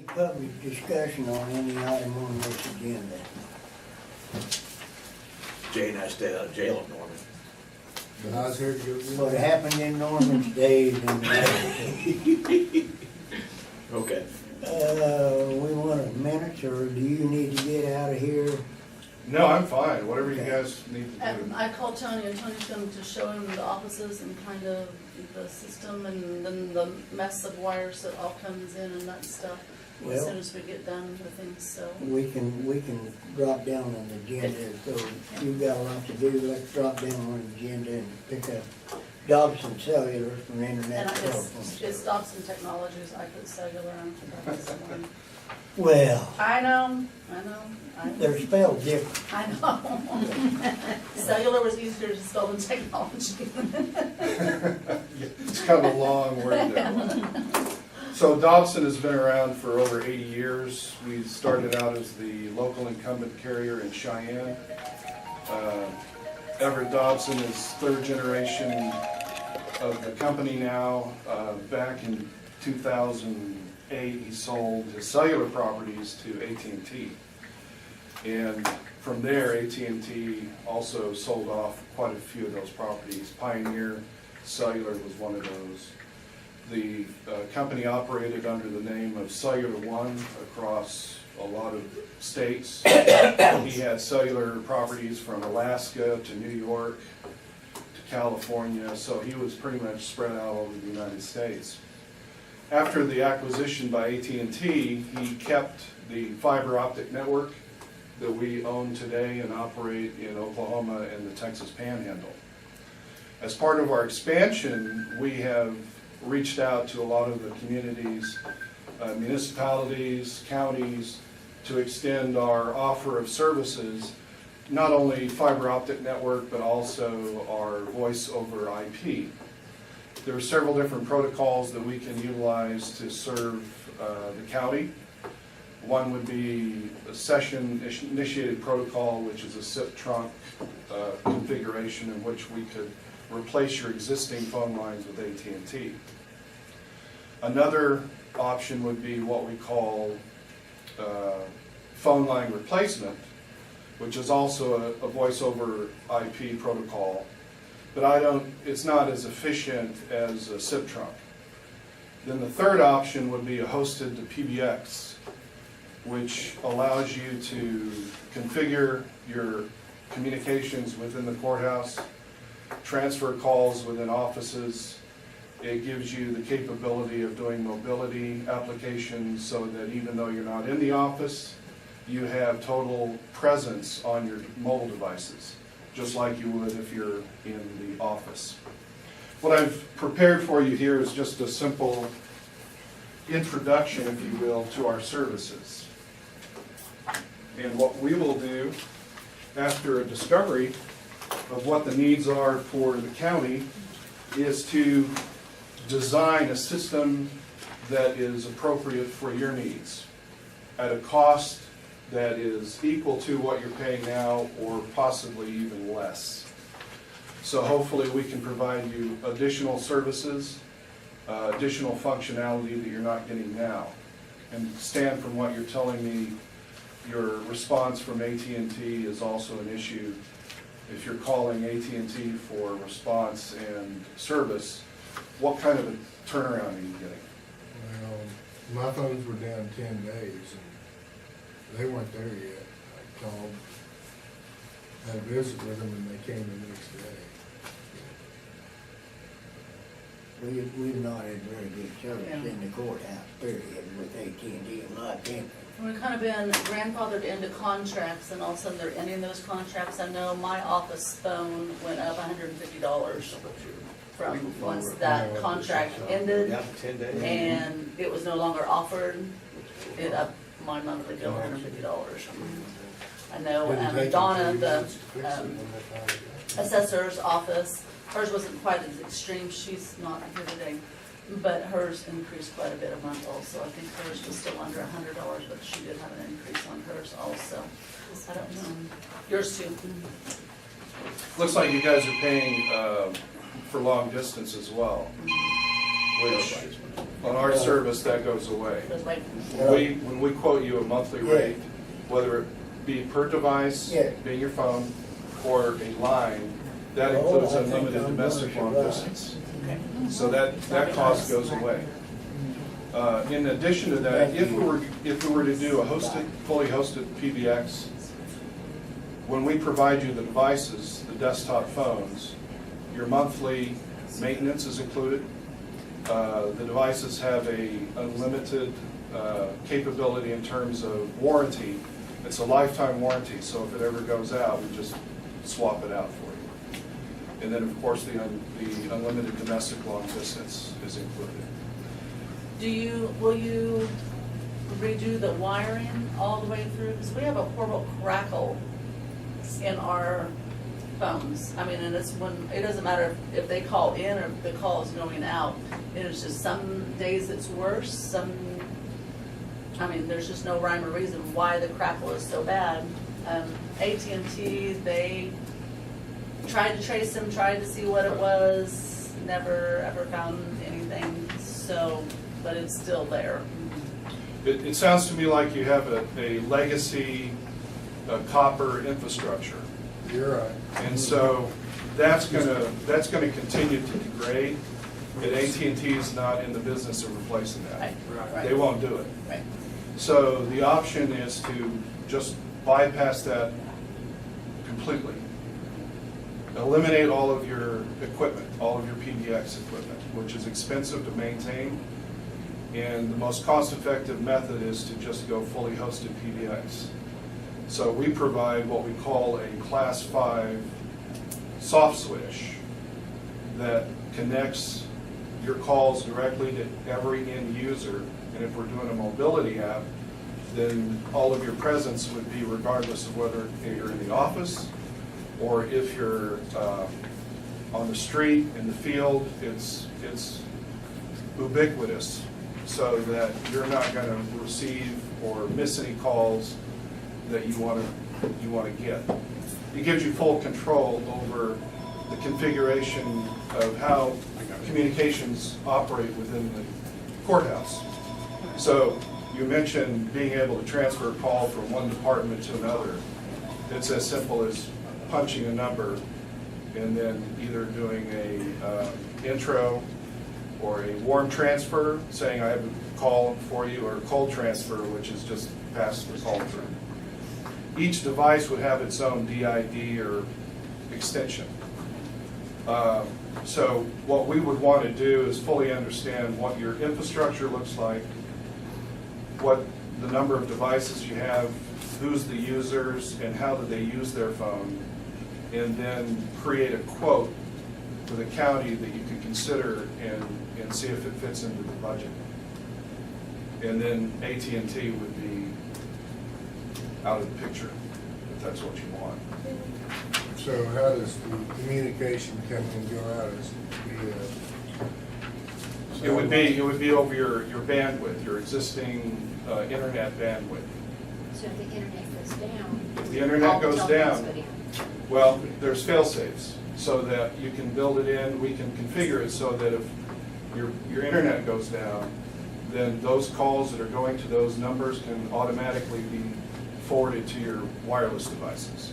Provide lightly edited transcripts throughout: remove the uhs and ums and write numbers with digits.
Any public discussion on any item on this agenda? Jay and I stay out of jail in Norman. But I was here to go get What happened in Norman stays in Norman. Okay. We want a minute, or do you need to get out of here? No, I'm fine, whatever you Okay. guys need to do. I called Tony, and Tony's going to show him the offices and kind of the system, and then the mess of wires that all comes in and that stuff, as Well- soon as we get done with things, so. We can drop down on the agenda, so you've got a lot to do, let's drop down on the agenda and pick up Dobson Cellular from Internet And Telephone it's Service. Dobson Technologies, I put cellular on for this one. Well, I know. they're spelled different. I know. Cellular was easier to spell than technology. It's kind of a long word there. So Dobson has been around for over 80 years. We started out as the local incumbent carrier in Cheyenne. Everett Dobson is third generation of the company now. Back in 2008, he sold his cellular properties to AT&T. And from there, AT&T also sold off quite a few of those properties. Pioneer Cellular was one of those. The company operated under the name of Cellular One across a lot of states. He had cellular properties from Alaska to New York to California, so he was pretty much spread out over the United States. After the acquisition by AT&T, he kept the fiber optic network that we own today and operate in Oklahoma and the Texas Panhandle. As part of our expansion, we have reached out to a lot of the communities, municipalities, counties, to extend our offer of services, not only fiber optic network, but also our voice over IP. There are several different protocols that we can utilize to serve the county. One would be a session-initiated protocol, which is a SIP trunk configuration in which we could replace your existing phone lines with AT&T. Another option would be what we call phone line replacement, which is also a voice over IP protocol, but it's not as efficient as a SIP trunk. Then the third option would be a hosted to PBX, which allows you to configure your communications within the courthouse, transfer calls within offices. It gives you the capability of doing mobility applications so that even though you're not in the office, you have total presence on your mobile devices, just like you would if you're in the office. What I've prepared for you here is just a simple introduction, if you will, to our services. And what we will do after a discovery of what the needs are for the county is to design a system that is appropriate for your needs at a cost that is equal to what you're paying now or possibly even less. So hopefully we can provide you additional services, additional functionality that you're not getting now. And Stan, from what you're telling me, your response from AT&T is also an issue. If you're calling AT&T for response and service, what kind of a turnaround are you getting? Well, my phones were down 10 days, and they weren't there yet. I called, had a visit with them, and they came the next day. We've not had very good service in the courthouse, period, with AT&T, in my opinion. We've kind of been grandfathered into contracts, and all of a sudden they're ending those contracts. I know my office phone went up $150 from once that contract ended, Yeah, for 10 days. and it was no longer offered. It upped my monthly bill $150. I know Didn't take them Donna, 3 the months to fix it when they finally got it. assessor's office, hers wasn't quite as extreme. She's not here today, but hers increased quite a bit a month also. I think hers was still under $100, but she did have an increase on hers also. I don't know. Yours too. Looks like you guys are paying for long distance as well, which On our service, that goes away. It was like, When we quote you a monthly Yeah. rate, whether it be per device, Yeah. being your phone, or a line, that Oh, includes I think unlimited I'm domestic going long to survive. distance. okay. So that cost goes away. In addition to that, if we were to do a fully hosted PBX, when we provide you the devices, the desktop phones, your monthly maintenance is included. The devices have a unlimited capability in terms of warranty. It's a lifetime warranty, so if it ever goes out, we just swap it out for you. And then, of course, the unlimited domestic long distance is included. Will you redo the wiring all the way through? Because we have a horrible crackle in our phones. I mean, and it doesn't matter if they call in or if the call is going out. And it's just some days it's worse, there's just no rhyme or reason why the crackle is so bad. AT&T, they tried to trace them, tried to see what it was, never ever found anything, but it's still there. It sounds to me like you have a legacy copper infrastructure. You're right. And so that's gonna continue to degrade, and AT&T is not in the business of replacing that. Right. They won't do it. Right. So the option is to just bypass that completely. Eliminate all of your equipment, all of your PBX equipment, which is expensive to maintain. And the most cost-effective method is to just go fully hosted PBX. So we provide what we call a Class 5 soft switch that connects your calls directly to every end user. And if we're doing a mobility app, then all of your presence would be regardless of whether you're in the office or if you're on the street, in the field. It's ubiquitous, so that you're not going to receive or miss any calls that you want to get. It gives you full control over the configuration of how communications operate within the courthouse. So you mentioned being able to transfer a call from one department to another. It's as simple as punching a number and then either doing a intro or a warm transfer, saying I have a call for you, or a cold transfer, which is just pass the call through. Each device would have its own DID or extension. So what we would want to do is fully understand what your infrastructure looks like, what the number of devices you have, who's the users, and how do they use their phone, and then create a quote for the county that you can consider and see if it fits into the budget. And then AT&T would be out of the picture, if that's what you want. So how does the communication come and go out? It would be over your bandwidth, your existing internet bandwidth. So if the internet goes down. If the internet all the goes telephones down, go well, there's fail-safes, so that you can build it in, we can configure it so that if your internet goes down, then those calls that are going to those numbers can automatically be forwarded to your wireless devices.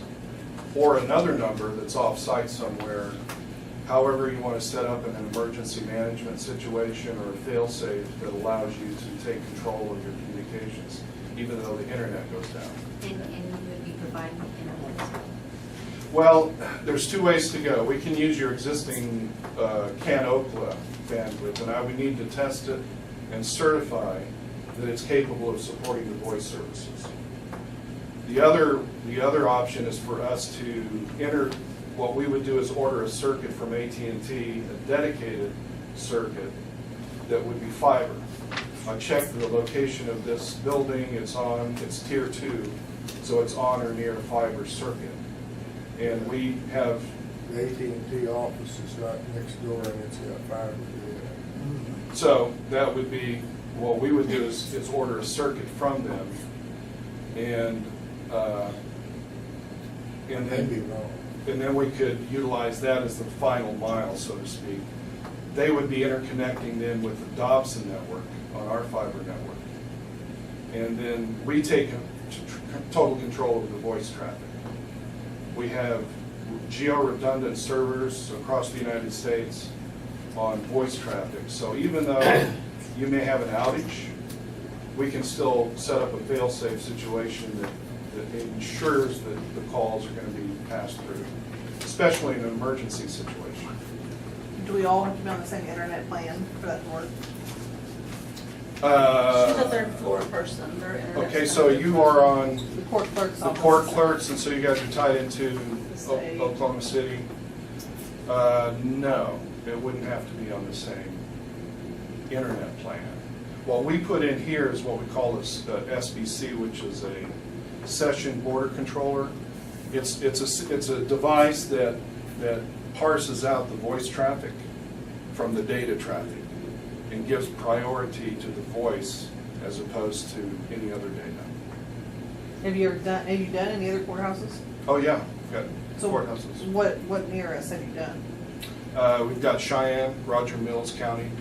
Or another number that's off-site somewhere, however you want to set up in an emergency management situation or a fail-safe that allows you to take control of your communications, even though the internet goes down. And you would be providing the internet as well. Well, there's two ways to go. We can use your existing CAN Okla bandwidth, and I would need to test it and certify that it's capable of supporting the voice services. The other option is for us to enter, what we would do is order a circuit from AT&T, a dedicated circuit that would be fiber. I checked the location of this building, it's tier 2, so it's on or near a fiber circuit. And we have... The AT&T office is right next door and it's got fiber there. So that would be, what we would do is order a circuit from them, and Maybe wrong. then we could utilize that as the final mile, so to speak. they would be interconnecting then with the Dobson network on our fiber network. And then we take total control over the voice traffic. We have geo-redundant servers across the United States on voice traffic. So even though you may have an outage, we can still set up a fail-safe situation that ensures that the calls are going to be passed through, especially in an emergency situation. Do we all have to be on the same internet plan for that to work? She's a third floor person, their internet's Okay, so kinda you are on The court clerk's the office. court clerks, and so you guys are tied into City. Oklahoma City? No, it wouldn't have to be on the same internet plan. What we put in here is what we call a SBC, which is a session border controller. It's a device that parses out the voice traffic from the data traffic and gives priority to the voice as opposed to any other data. Have you done any other courthouses? Oh, yeah, we've got So courthouses. What near us have you done? We've got Cheyenne, Roger Mills County.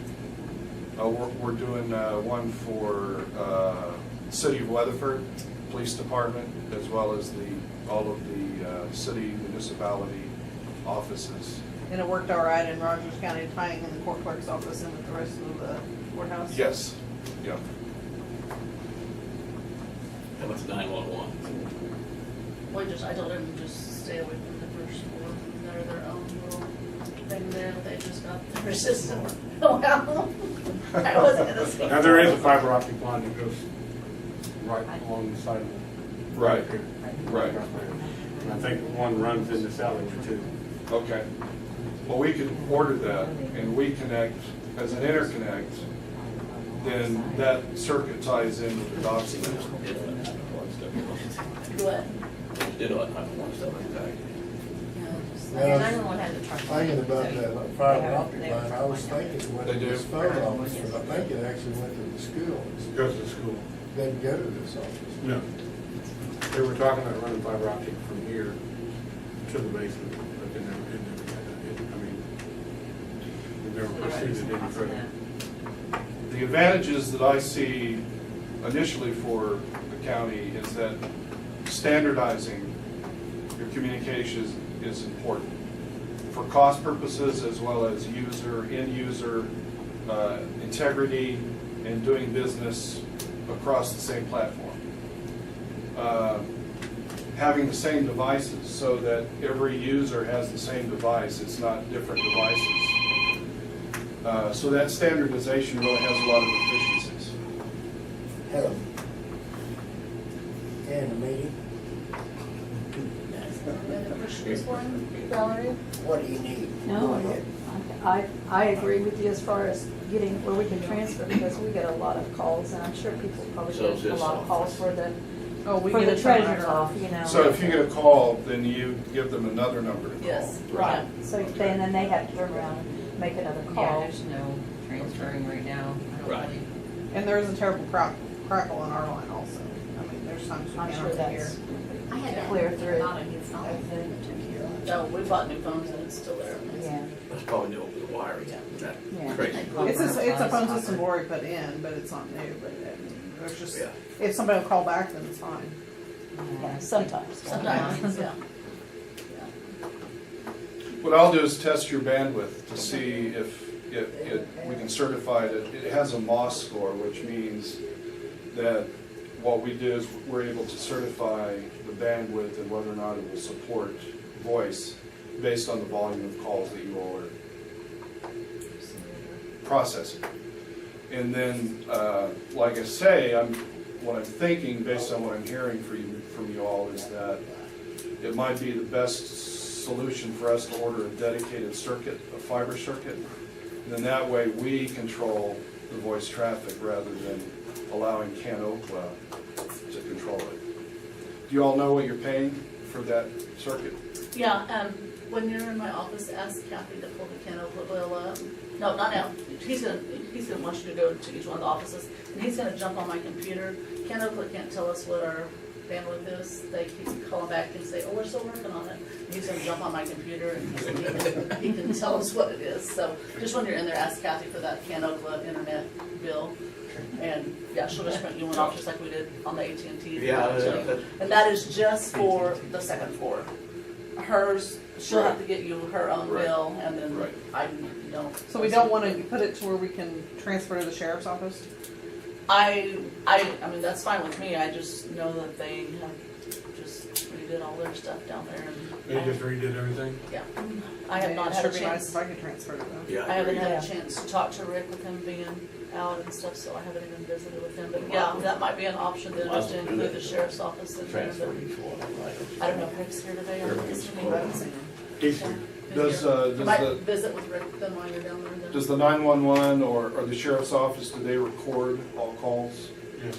We're doing one for City of Weatherford Police Department, as well as all of the city municipality offices. And it worked all right in Rogers County, tying in the court clerk's office and with the rest of the courthouse? Yes, yeah. How about the 911? I told them to just stay away from the first floor. They're their own little thing there. They just got their system. Oh, well, I wasn't gonna say. Now, there is a fiber optic line that goes right along the side of the. Right. Here. Right. And I think one runs in this alleyway too. Okay. Well, we could order that, and we connect as an interconnect, then that circuit ties in with the Dobson network. What? Did all that 911 stuff like that. Well, 911 has a truck. Thinking about that fiber optic line, I was thinking it went They to do? this phone office, but I think it actually went to the schools. Goes to school. Didn't go to this office. No. They were talking about running fiber optic from here to the basement, but they never did. They never proceeded any further. The advantages that I see initially for the county is that standardizing your communications is important for cost purposes as well as end user integrity and doing business across the same platform. Having the same devices so that every user has the same device, it's not different devices. So that standardization really has a lot of efficiencies. Hello. In the meeting, This one, Valerie? what do you need? Go No, ahead. I agree with you as far as getting where we can transfer, because we get a lot of calls, and I'm sure people probably So get it's a this lot of calls office. for the We for get the it from our treasurer's office, you know. So if you get a call, then you give them another number to call. Yes. Right, so then they have to turn around and make another Yeah, call. there's no transferring right now. I don't Right. believe. And there's a terrible crackle on our line also. I mean, there's times we I'm can't sure hardly hear. that's I had that clear one. through. Not it's not everything. No, we bought new phones and it's still there. Yeah, That's probably new over the wire, that Yeah. crazy. It's a phone system we already put in, but it's not new, but there's just, Yeah. if somebody will call back, then it's fine. yeah, sometimes. Sometimes, yeah. What I'll do is test your bandwidth to see if we can certify that it has a MOS score, which means that what we do is we're able to certify the bandwidth and whether or not it will support voice based on the volume of calls that you all are processing. And then, like I say, what I'm thinking, based on what I'm hearing from you all, is that it might be the best solution for us to order a dedicated circuit, a fiber circuit. And then that way we control the voice traffic rather than allowing CanOkla to control it. Do you all know what you're paying for that circuit? Yeah, when you're in my office, ask Kathy to pull the Canopla bill up. No, not now. He's gonna want you to go to each one of the offices, and he's gonna jump on my computer. Canopla can't tell us what our bandwidth is, they keep calling back and say, oh, we're still working on it. He's gonna jump on my computer and he can tell us what it is. So just when you're in there, ask Kathy for that Canokla internet bill. And yeah, she'll just print you one off just like we did on the AT&T. And that is just for the second floor. Hers, she'll have to get you her own Right. bill, and then Right. I don't. So we don't wanna put it to where we can transfer to the sheriff's office? I mean, that's fine with me, I just know that they have just redid all their stuff down there, They and, just redid everything? yeah. I have not had a It'd be nice chance, if I could transfer to them. Yeah, I haven't agree. had a chance to talk to Rick with him being out and stuff, so I haven't even visited with him, but yeah, that might be an option, then just to include the sheriff's office in there, Transfer but each one, right? I don't know if Rick's here today, I'm assuming. I haven't seen them. Does, You might the, visit with Rick then while you're down there then. does the 911 or the sheriff's office, do they record all calls? Yes.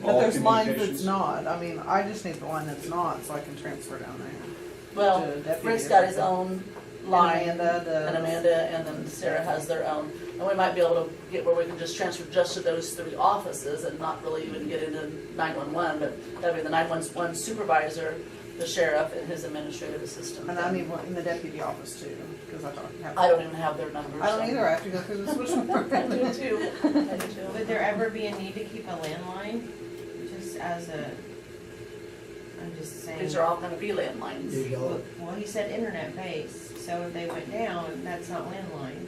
But All there's lines that's communications? not, I mean, I just need the line that's not, so I can transfer down there. Well, to deputy Rick's or got his something. own line, And Amanda does. and Amanda, and then Sarah has their own. And we might be able to get where we can just transfer just to those 3 offices and not really even get into 911, but that'd be the 911 supervisor, the sheriff, and his administrative assistant. And I need one in the deputy office too, because I don't have. I don't even have their numbers. I don't so- either, I have to go through the switchboard. I do too. I do Would too. there ever be a need to keep a landline, just as a, I'm just saying. These are all gonna be landlines. These all, Well, he said internet based, so if they went down, that's not landline.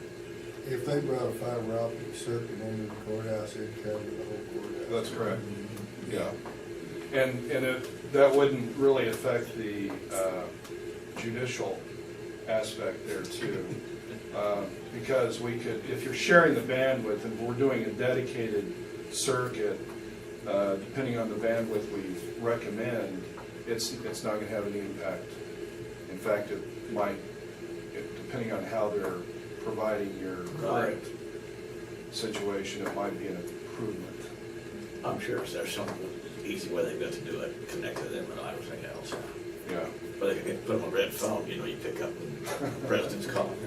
If they brought a fiber optic circuit into the courthouse, it'd cover the whole courthouse. That's correct. Yeah. And that wouldn't really affect the judicial aspect there too. Because we could, if you're sharing the bandwidth and we're doing a dedicated circuit, depending on the bandwidth we recommend, it's not going to have any impact. In fact, it might, depending on how they're providing your current situation, it might be an improvement. I'm sure there's some easy way they've got to do it, connect to them and everything else. Yeah. But they can put them on a red phone, you know, you pick up and the president's calling.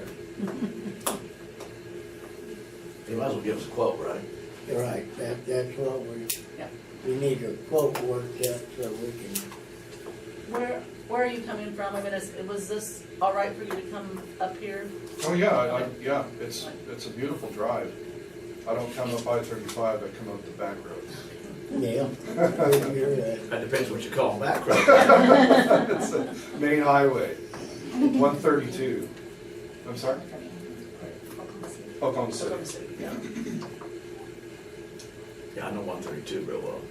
You might as well give us a quote, right? right, that's what Yeah. we need a quote worked out so we can, Where are you coming from? I mean, was this all right for you to come up here? Oh, yeah, yeah, it's a beautiful drive. I don't come up I-35, I come up the back roads. yeah. You're right. That depends what you call back road. It's a main highway, 132. I'm sorry? Oklahoma City. Yeah. Yeah, I know 132 real well.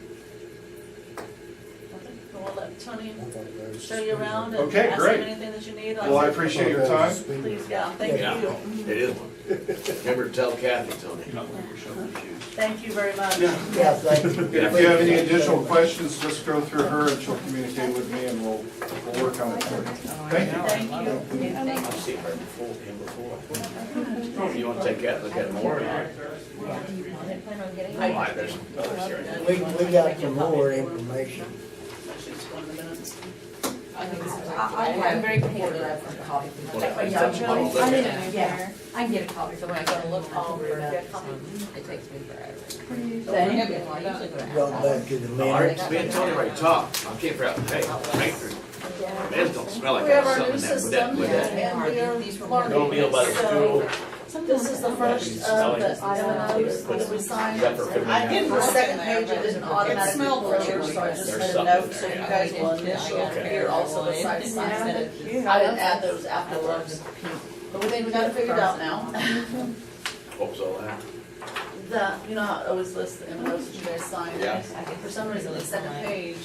We'll let Tony I thought that was- show you around and Okay, ask great. him anything that you need. Well, I appreciate your time. Please, yeah, thank Yeah, you. it is one. Remember to tell Kathy, Tony. Thank you very much. Yeah, thank you. If you have any additional questions, just go through her and she'll communicate with me and we'll work on it for you. Thank you. Thank you. I've seen her before, him before. You want to take that, look at it more? Why, there's others here. We got some more information. She's one of the minutes. I'm very comfortable that from the copy. Yeah, I can get a copy. So when I go to look for it, it takes me forever. Thank you. I usually go to Brought back to the All right, minutes. me and Tony already talked. I can't figure out, hey, make Men's don't smell like We have that. our new Something that, system with that, and we are no meal learning by the it, school. so this is the first of the items that we signed. I did the second page, it didn't automatically smelled filter, delicious. so I just There's made a note, so something. you guys will initial here, also the site signs. I didn't add those afterwards. But we think we got it figured out now. What was all that? That, you know how it always lists the M&Os that you guys signed? Yeah. For some reason, the second page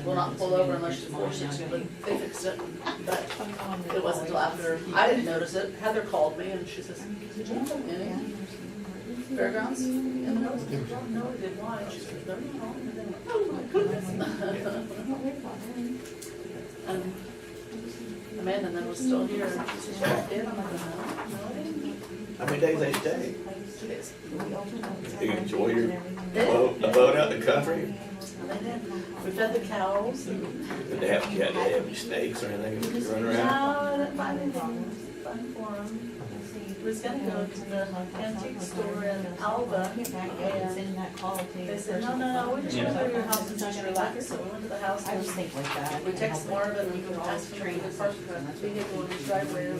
will not pull over unless you force it to, but they fixed it. But it wasn't until after, I didn't notice it. Heather called me and she says, did you have any fairgrounds M&Os? No, we did why? She said, they're not on. And then, oh my goodness. And Amanda then was still here. She said, "You did?" I'm like, no, I didn't. How many days they stay? 2 days. Do you enjoy your boat out in the country? And they did. We fed the cows and. Did they have any snakes or anything to run around? No, I didn't find anything fun for them. was gonna go to the antique store in Alva, Get back and send that call to you. they said, no, we just wanna go to your house and just relax, so we went to the house. I just think like that. We text Marvin, we can ask him to park the vehicle in his driveway,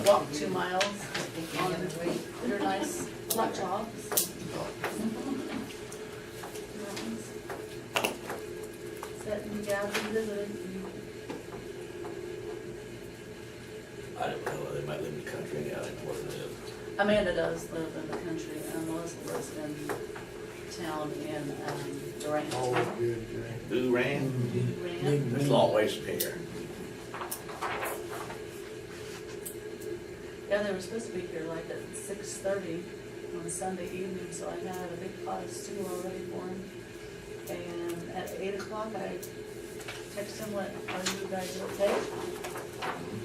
walk 2 miles on their nice flat tops. Sat and gathered and visited. I don't know, they might live in the country anyhow, I don't know what it is. Amanda does live in the country, and Melissa lives in town in Durant. Always good, Jay. Who ran? Durant. It's a long ways from here. Yeah, they were supposed to be here like at 6:30 on Sunday evening, so I had a big pot of stew all ready for him. And at 8 o'clock, I texted him, "What, are you guys okay?"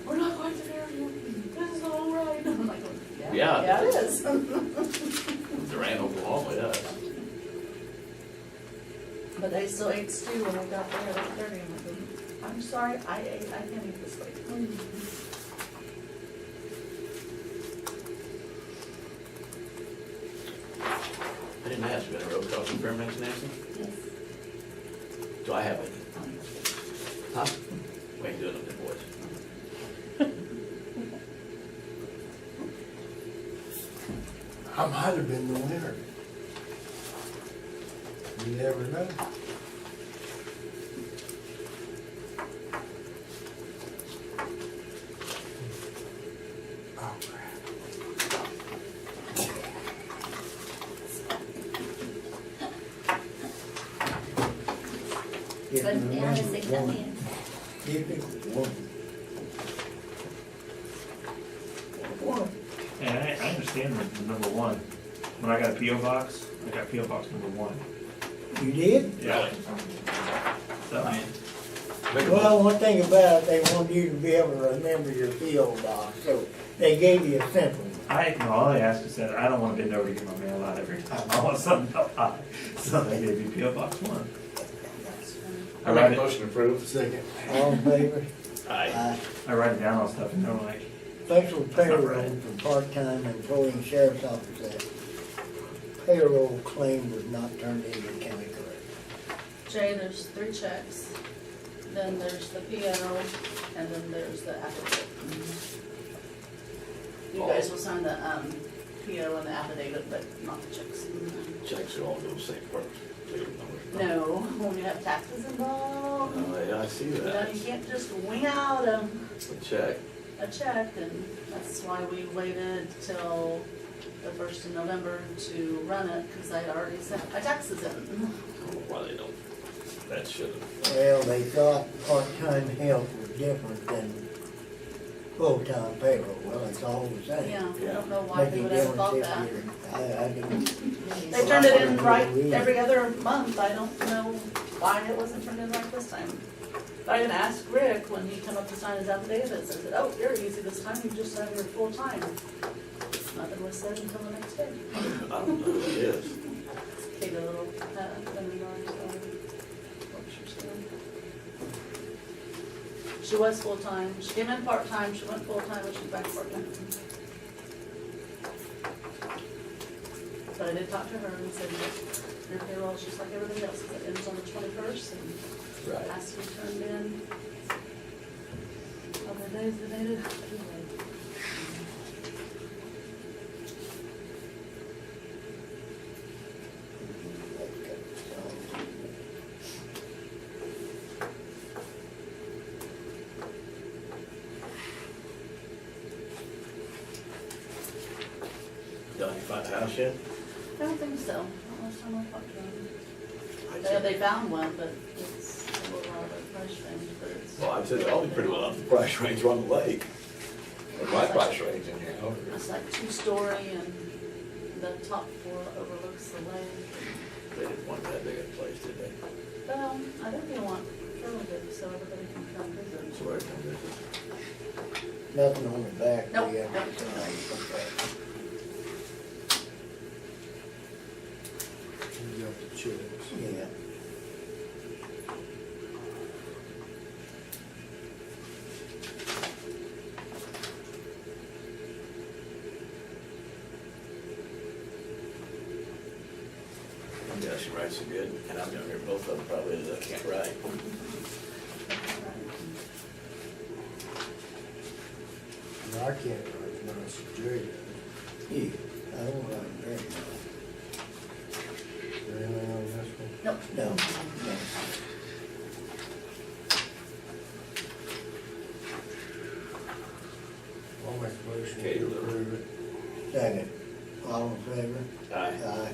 "We're not quite there yet. This is all right." I'm like, Yeah. yeah, it is. Durant, Oklahoma, yeah. But they still ate stew when we got there at 8:30. I'm like, "I'm sorry, I can't eat this way." I didn't ask, you got a road crossing permits, Nancy? Yes. Do I have any? Huh? Wait, doing it with voice. I might have been the winner. You never know. Oh, crap. If But you now remember they say one, nothing. if it was one. And I understand the number one. When I got a P.O. box, I got P.O. box number 1. You did? Yeah. So, Well, one thing about it, they want you to be able to remember your P.O. box, so they gave you a simple one. all I asked is that I don't want to bend over to get my mail out every time. I want something up high. So they gave me P.O. box 1. I make a motion to approve. Second. All in favor? Aye. I write it down on stuff and they're like, Special not payroll right. for part-time employee in sheriff's office. That payroll claim was not turned into county clerk. Jay, there's 3 checks, then there's the PO, and then there's the affidavit. You guys will sign the PO and the affidavit, but not the checks. Checks are all doing the same purpose. No, when you have taxes involved, Oh, yeah, I see you know, that. you can't just wing out a Check. check, and that's why we waited till the 1st of November to run it, because I already sent my taxes in. I don't know why they don't. That should have. Well, they thought part-time help was different than full-time payroll. Well, it's all the same. Yeah, I don't know why Make they a would have thought difference that. if you're, I didn't. They turned it in right every other month. I don't know why it wasn't turned in right this time. But I even asked Rick when he came up to sign his affidavit, I said, "Oh, you're easy this time, you just have your full time." Nothing was said until the next day. I don't know who it is. Take a little, she was full-time. She came in part-time, she went full-time, but she's back part-time. But I did talk to her and said, your payroll is just like everybody else, it ends on the 21st, and Right. has to be turned in. Other days the day to. Done, you find the house yet? I don't think so. Not last time I talked to them. I'd They say- found one, but it's a little out of the price range, but it's. Well, I'd say they're all pretty well up the price range on the lake. Or my price range in here. It's like 2-story, and the top floor overlooks the lake. They didn't want that big a place, did they? Well, I think they want fairly big, so everybody can come visit. So where it comes in. Nothing on the back. Nope, yeah. nope. You got the checks. Yeah. she writes so good, and I'm younger, both of them probably can't write. And I can't write as nice as Jay does. Yeah, I don't write very well. Is there anything on this one? Nope. No, no. I'll make a motion Okay, to approve it. Second, all in favor? Aye. Aye.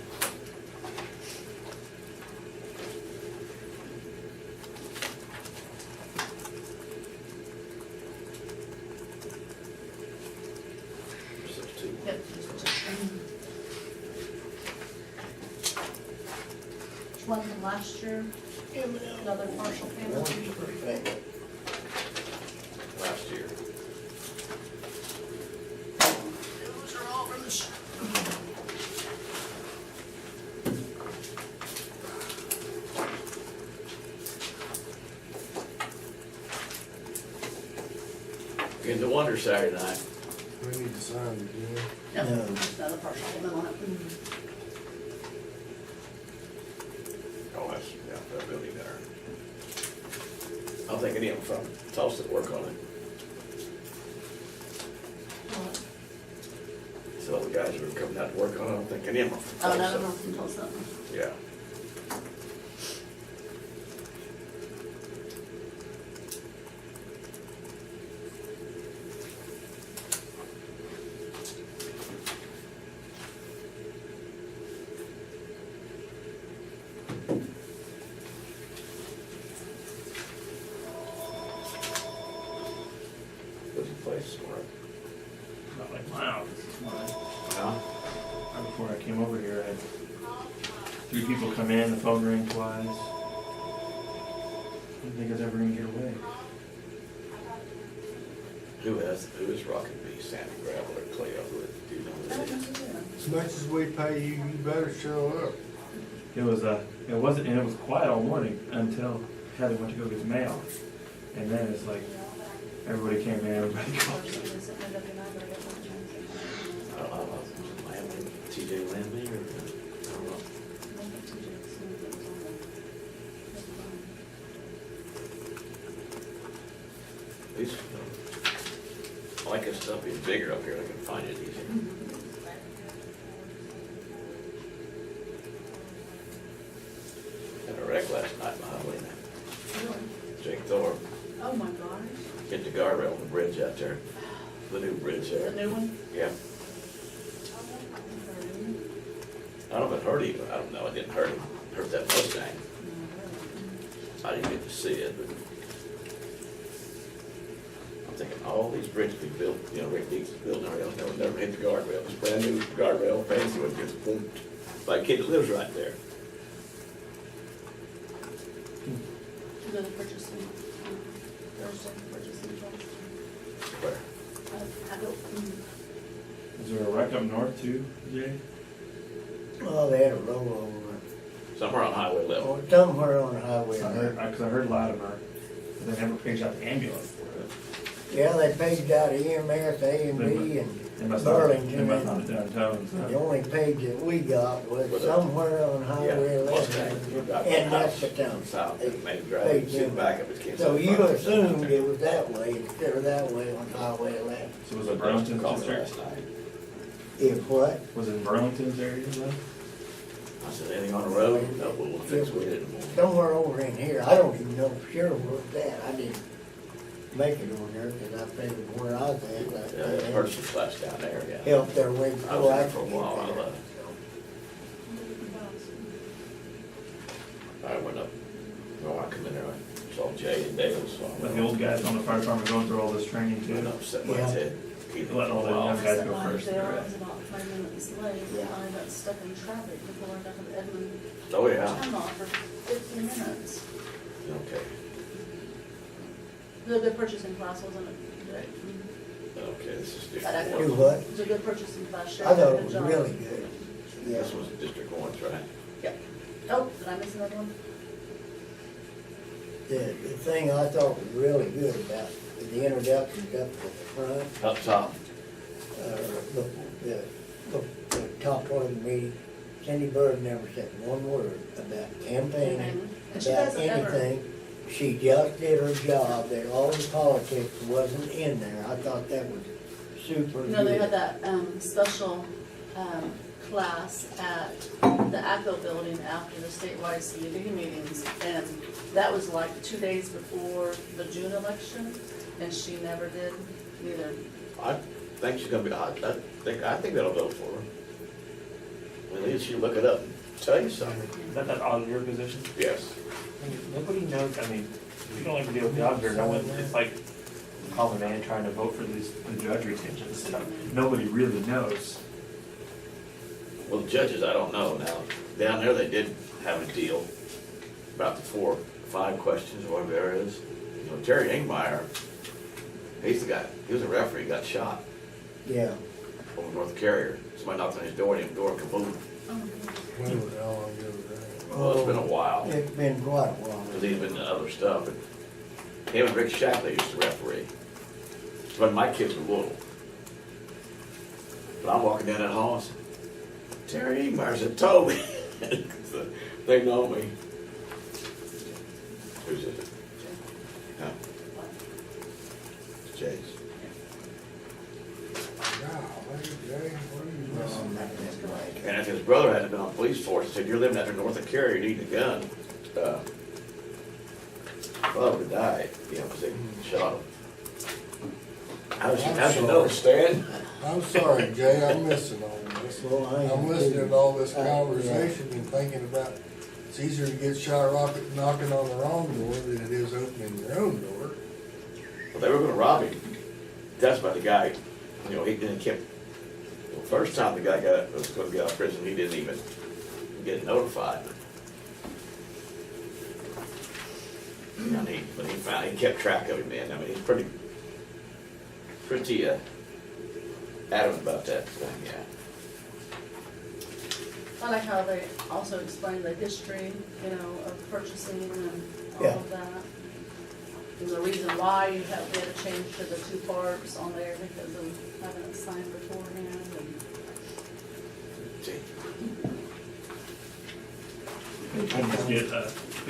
There's those two. Yep. One from last year, another partial payment. Last year. Those are all from the Getting to wonder Saturday night. We need to sign it again. Yep, No. just another partial payment on it. Oh, that's, yeah, that building there. I don't think any of them from Tulsa that work on it. So the guys who are coming out to work on it, I don't think any of them are from Oh, Tulsa. no, from Tulsa. Yeah. What's the place for it? Not like my office, it's mine. No? Right before I came over here, I had 3 people come in, the phone rang twice. I didn't think I was ever gonna get away. Who is rocking the sand and gravel or clay over it? Do you know who it is? As much as we pay you, you better show up. It wasn't, and it was quiet all morning until Heather went to go get the mail. And then it's like, everybody came in, everybody called. TJ Landry or, I don't know. These, I like this stuff being bigger up here, I can find it easier. Had a wreck last night behind Lynn. Jake Thorpe Oh, my gosh. hit the guardrail on the bridge out there, the new bridge The there. new one? Yeah, I don't know if it hurt him, I don't know, it didn't hurt him, hurt that Mustang. I didn't get to see it, but I'm thinking, all these bridges we built, you know, Rick Deeks built, and everything else, never hit the guardrail. It's brand new guardrail, fancy one, just boom, by a kid that lives right there. The purchasing, Thursday, purchasing trust. Where? I don't, Is there a wreck up north too, Jay? Well, they had a rollover, Somewhere on Highway 11. or somewhere on the highway. I heard, cause I heard Latimer, but they never paged out the ambulance for it. Yeah, they paged out EMS, A&B, and They must not, they Burlington. must not have done tones. The only page that we got was somewhere on Highway Yeah, Mustang, 11, you got and the that's house the town. south, They it made it drive, paged sit them. back up, it can't. So sit you front. assumed it was that way instead of that way on Highway 11. So was it But Burlington's called me district? last night. If what? Was it Burlington's area though? I said, anything on the road? No, we'll fix it in the morning. Somewhere over in here, I don't even know for sure where it's at. I didn't make it on there because I figured where I was at, Yeah, the person class down there, yeah. help their way I was before there I for a could while, get I there. left. I went up, well, I come in there, I saw Jay and Dale, so I But went the up. old guys on the fire department going through all this training too. Went up, set my Yeah. head. Let all the young guys go first. There, I was about 5 minutes late, Yeah. I got stuck in traffic before I got to Edmond. Oh, yeah, Time off for 15 minutes. okay, The purchasing class wasn't good. okay, this is Do District what? It was a good purchasing class. I thought Sheriff it did a was good really job. good. One. Yeah. This was District One's, right? Yep. Oh, did I miss another one? The thing I thought was really good about the introductions up to the front, Up top, the top part of the meeting, Cindy Bird never said one word about campaigning, And she about doesn't ever, anything. She just did her job, that all the politics wasn't in there. I thought that was super good. you know, they had that, special, class at the ACO building after the statewide CUD meetings. And that was like 2 days before the June election, and she never did either. I think she's gonna be, I think that'll vote for her. At least you look it up and tell you something. Is that auditor position? Yes. I mean, nobody knows, I mean, if you don't ever deal with the auditor, no one, it's like calling man trying to vote for the judge retention and stuff. Nobody really knows. Well, the judges, I don't know now. Down there, they did have a deal about the 4 or 5 questions or whatever it is. You know, Terry Ingmeyer, he's the guy, he was a referee, got shot Yeah, over North Carrier. Somebody knocked on his door, and the door kaboom. When was, how long ago was that? Well, it's been a while, it's been quite a while. because he's been to other stuff. And him and Rick Shapley used to referee. When my kids were little. But I'm walking down that hall and said, Terry Ingmeyer said, Toby. They know me. Who's it? Huh? It's Jay's. Golly, Jay, what are you missing? And if his brother hadn't been on the police force, he said, you're living out there north of Cary, you need a gun. Brother would have died, you know, because they shot him. How'd you know, Stan? I'm sorry, Jay, I'm missing all this. Well, I I'm am listening too. to all this Yeah. conversation and thinking about, it's easier to get shot rocket knocking on the wrong door than it is opening your own door. Well, they were gonna rob him. That's about the guy, you know, he didn't keep, the first time the guy was gonna get out of prison, he didn't even get notified. You know, but he kept track of him, man. I mean, he's pretty adamant about that thing, yeah. I like how they also explain the history, you know, of purchasing and all Yeah. of that. And the reason why you have to change to the 2 parts on there because of having it signed beforehand and. See, You can just get,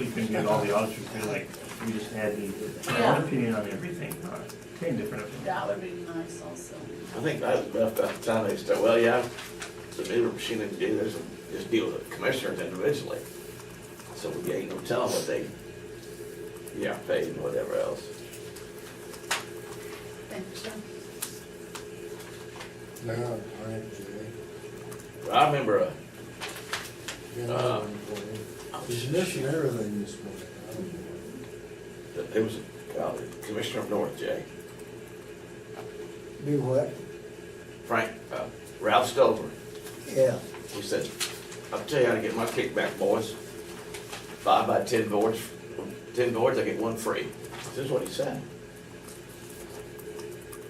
you can get all the auditors, they're like, we just had the, Yeah. one opinion on everything, not 10 different opinions. That would be nice also. I think that was about the time they started, well, yeah, the new machine they do, there's just deal with the commissioners individually. So we ain't no telling what they, paid and whatever else. Thank you, sir. No, all right, Jay. I remember, Got another one for you. He's missing everything this morning. I don't know. it was, Commissioner of North, Jay, Do what? Frank, Ralph Stover. Yeah, He said, I'll tell you how to get my kickback, boys. If I buy 10 boards, I get 1 free. This is what he said.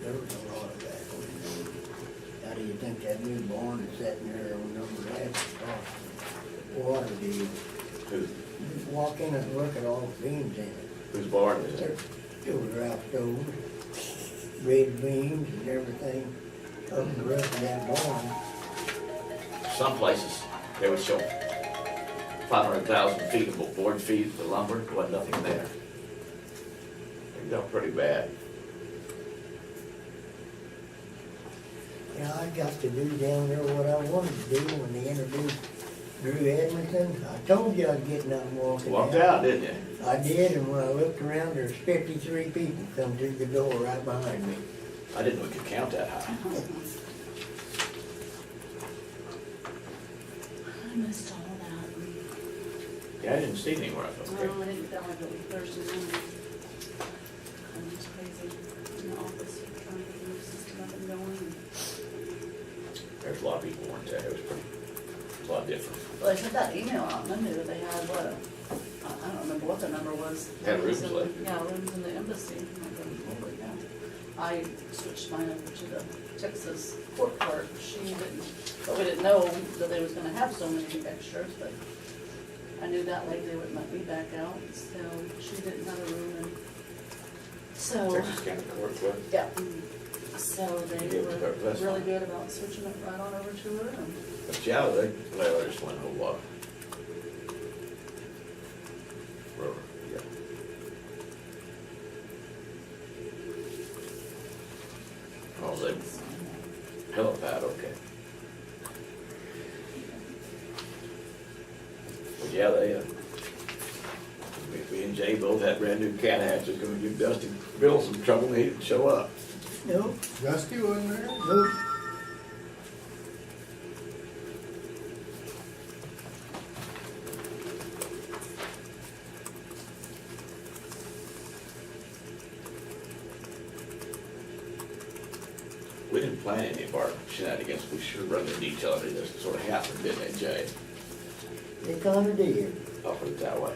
there was a lot of that. How do you think that new barn is sitting there on number that water deal? Who, You walk in and look at all the beams in it. whose barn is There, it? it was wrapped over, red beams and everything up the rest of that barn. Some places, they would show 500,000 feet of board feet of lumber, there wasn't nothing there. They got pretty bad. Yeah, I got to do down there what I wanted to do when they introduced Drew Edmonton. I told you I'd get nothing walking Walked out, didn't you? I did, and when I looked around, there's 53 people come through the door right behind me. I didn't know we could count that high. I missed all that. Yeah, I didn't see it anywhere. No, I didn't feel like it was Thursday night. I'm just crazy in the office trying to get the new system up and going. There's a lot of people weren't there, it was pretty, a lot different. Well, they sent that email out Monday that they had, I don't remember what the number was. Had rooms in- left. Yeah, rooms in the embassy. And I go, holy cow. I switched mine over to the Texas court clerk. She didn't, but we didn't know that they was gonna have so many extras, but I knew that lady wouldn't let me back out, so she didn't have a room and so. Texas County Court, what? Yeah, So they Yeah, were that's really fine. good about switching it right on over to her. And But yeah, well, they just went a whole lot. Rover, yeah. Oh, they, helipad, okay. But yeah, me and Jay both had brand new cat hats, was gonna give Dusty Bill some trouble, and he didn't show up. Nope, Dusty wasn't there? nope. We didn't plan any of our shenanigans, we should have run into each other, this sort of happened, didn't it, Jay? They kinda did. I'll put it that way.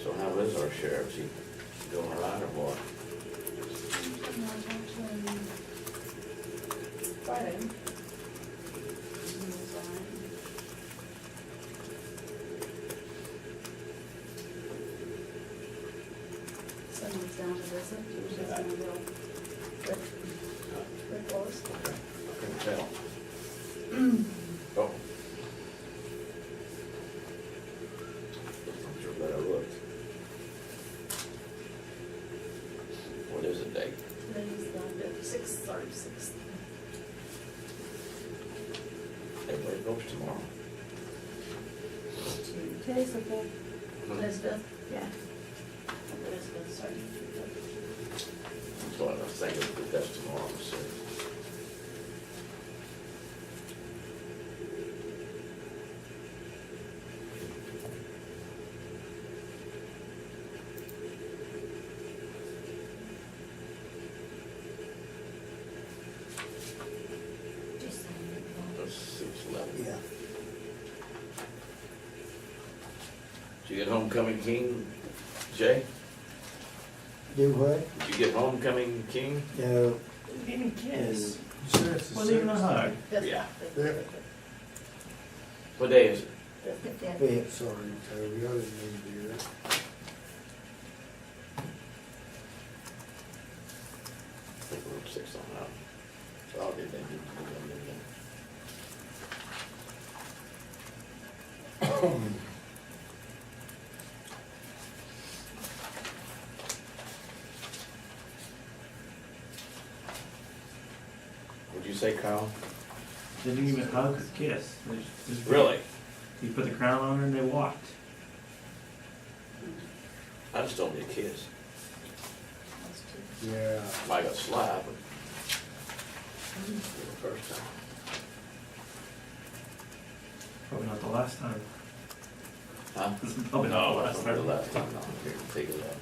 So how is our sheriff? Is he doing all right or what? Friday. Someone's down to visit. Usually it's gonna go. Rick Wallace. Okay, I couldn't tell. Oh. I'm sure glad I looked. What is the date? Today's the sixth, sorry, sixth. Everybody votes tomorrow. Today's the fifth. Today's fifth. Yeah. Today's fifth, sorry. So I was thinking that that's tomorrow, so. That's 6/11. Yeah. Did you get homecoming king, Jay? Do what? Did you get homecoming king? No, Didn't even kiss. You said it's the Wasn't even a sixth? hug. Fifth, Yeah. fifth, Yeah. fifth, What day is it? fifth, fifth, yeah. fifth. Sorry, Toby, I didn't mean to do that. I think we're 6 on that. So I'll get that. What'd you say, Kyle? They didn't even hug or kiss. They just Really? He put the crown on her and they walked. I just don't need a kiss. Those two. Yeah. Might got slapped, but for the first time. Probably not the last time. Huh? This is probably not the No, last that's not the time. last time, no, here, take it out.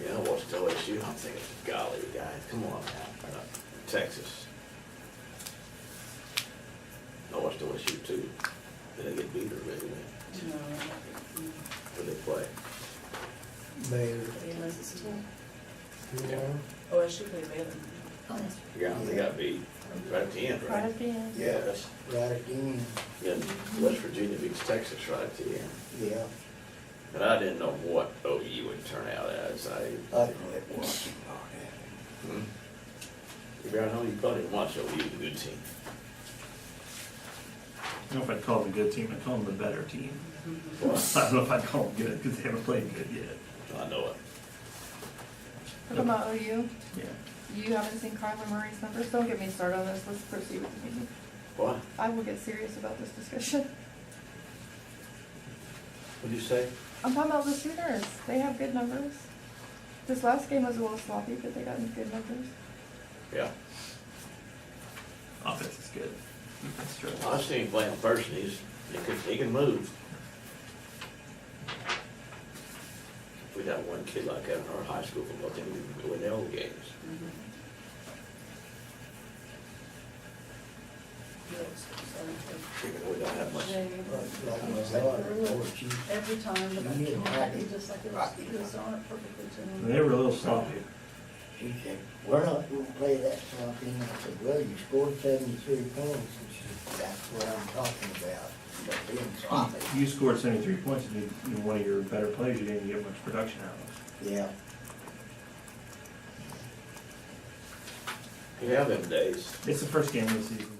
Yeah, I watched LSU, I'm thinking, golly, guys, come on now, Texas. I watched LSU too. Did they get beat or did they win? No. Where'd they play? Baylor. Yeah. Oh, I should play Baylor. Oh, that's Yeah, they got beat, right at the end, right right? at the end. Yeah, that's right at the end. Yeah, West Virginia beats Texas right at the end. Yeah, But I didn't know what OU would turn out as. I quit watching all that. Hmm? Figure out how you probably watch OU, a good team. I don't know if I'd call them a good team, I'd call them the better team. Well, I don't know if I'd call them good, because they haven't played good yet. I know it. Talking about OU, Yeah. you haven't seen Kyler Murray's numbers, don't get me started on this, let's proceed with the meeting. What? I will get serious about this discussion. What'd you say? I'm talking about the Sooners. They have good numbers. This last game was a little sloppy, but they got good numbers. Yeah. Offense is good. Defense struggles. I've seen him play in person, he can move. We'd have one kid like that in our high school football team, we'd win all the games. We don't have much. Like my daughter, Lord, she, Every time, but I You need a can't, package. just like it was on it perfectly to And me. they were a little sloppy. she said, we're not gonna play that sloppy. And I said, well, you scored 73 points. And she said, that's what I'm talking about, but being sloppy. You scored 73 points and you one of your better players you didn't get much production out of. Yeah. You have them days. It's the first game of the season.